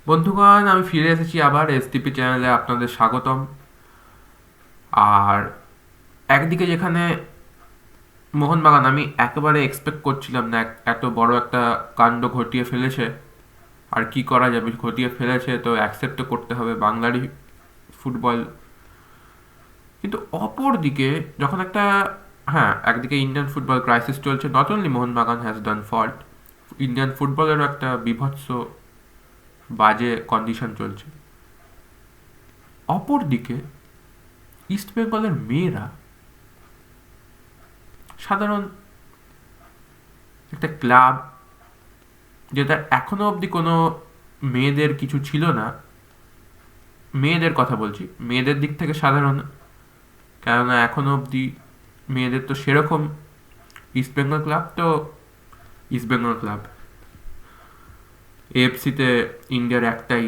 বন্ধুগণ, আমি ফিরে এসেছি আবার এসটিপি চ্যানেলে আপনাদের স্বাগতম। আর একদিকে যেখানে মোহনবাগান, আমি একেবারে এক্সপেক্ট করছিলাম না এত বড় একটা কাণ্ড ঘটিয়ে ফেলেছে। আর কি করা যাবে, ঘটিয়ে ফেলেছে তো অ্যাকসেপ্ট তো করতে হবে, বাংলারই ফুটবল। কিন্তু অপর দিকে যখন একটা, হ্যাঁ, একদিকে ইন্ডিয়ান ফুটবল ক্রাইসিস চলছে, not only Mohun Bagan has done fault, Indian ফুটবলেরও একটা বিভৎস বাজে কন্ডিশন চলছে। অপর দিকে ইস্ট বেঙ্গলের মেয়েরা, সাধারণ একটা ক্লাব যেটা এখনো অবধি কোনো মেয়েদের কিছু ছিল না, মেয়েদের কথা বলছি, মেয়েদের দিক থেকে সাধারণ, কেননা এখনো অবধি মেয়েদের তো সেরকম, ইস্ট বেঙ্গল ক্লাব তো ইস্ট বেঙ্গল ক্লাব, এএফসিতে ইন্ডিয়ার একটাই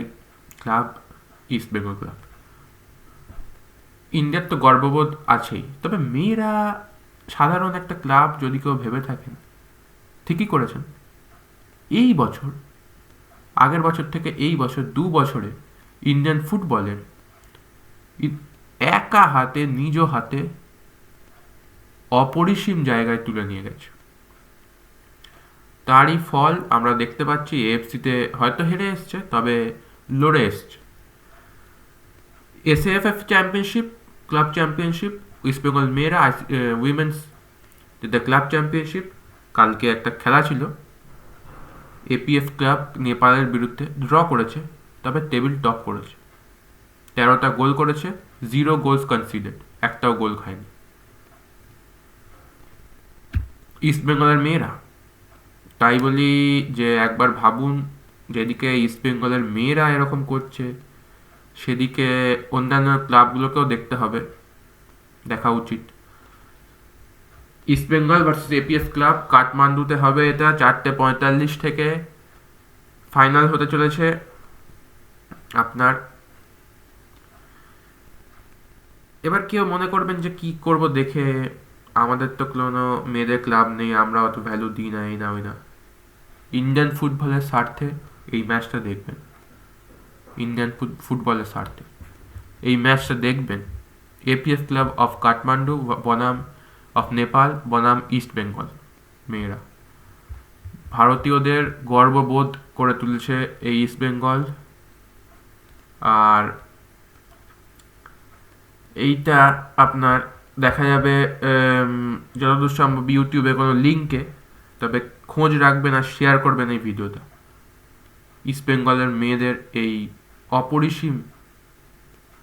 ক্লাব, ইস্ট বেঙ্গল ক্লাব। ইন্ডিয়ার তো গর্ববোধ আছেই, তবে মেয়েরা সাধারণ একটা ক্লাব যদি কেউ ভেবে থাকেন, ঠিকই করেছেন। এই বছর, আগের বছর থেকে এই বছর 2 বছরে ইন্ডিয়ান ফুটবলের একা হাতে, নিজ হাতে অপরিসীম জায়গায় তুলে নিয়ে গেছে। তারই ফল আমরা দেখতে পাচ্ছি। এএফসিতে হয়তো হেরে এসছে, তবে লড়ে এসছে। SAFF championship, club championship, West Bengal মেয়েরা উইমেন্স দ্য ক্লাব চ্যাম্পিয়নশিপ, কালকে একটা খেলা ছিল, এপিএফ ক্লাব নেপালের বিরুদ্ধে ড্র করেছে, তবে টেবিল টপ করেছে, 13টা গোল করেছে, 0 গোলস কনসিডেড, একটাও গোল খায়নি। ইস্ট বেঙ্গলের মেয়েরা, তাই বলি যে একবার ভাবুন, যেদিকে ইস্ট বেঙ্গলের মেয়েরা এরকম করছে, সেদিকে অন্যান্য ক্লাবগুলোকেও দেখতে হবে, দেখা উচিত। East Bengal versus APF club কাঠমান্ডুতে হবে, এটা 4:45 থেকে ফাইনাল হতে চলেছে আপনার। এবার কেউ মনে করবেন যে কি করব দেখে, আমাদের তো কোনো মেয়েদের ক্লাব নেই, আমরা অত ভ্যালু দিই না, এই না ওই না। ইন্ডিয়ান ফুটবলের স্বার্থে এই ম্যাচটা দেখবেন, ইন্ডিয়ান ফুটবলের স্বার্থে এই ম্যাচটা দেখবেন। এপিএফ ক্লাব অফ কাঠমান্ডু বনাম অফ নেপাল বনাম ইস্ট বেঙ্গল মেয়েরা, ভারতীয়দের গর্ববোধ করে তুলছে এই ইস্ট বেঙ্গল। আর এইটা আপনার দেখা যাবে যতদূর সম্ভব ইউটিউবে কোনো লিঙ্কে, তবে খোঁজ রাখবেন আর শেয়ার করবেন এই ভিডিওটা, ইস্ট বেঙ্গলের মেয়েদের এই অপরিসীম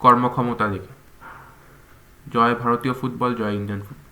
কর্মক্ষমতা দেখে। জয় ভারতীয় ফুটবল, জয় ইন্ডিয়ান ফুটবল।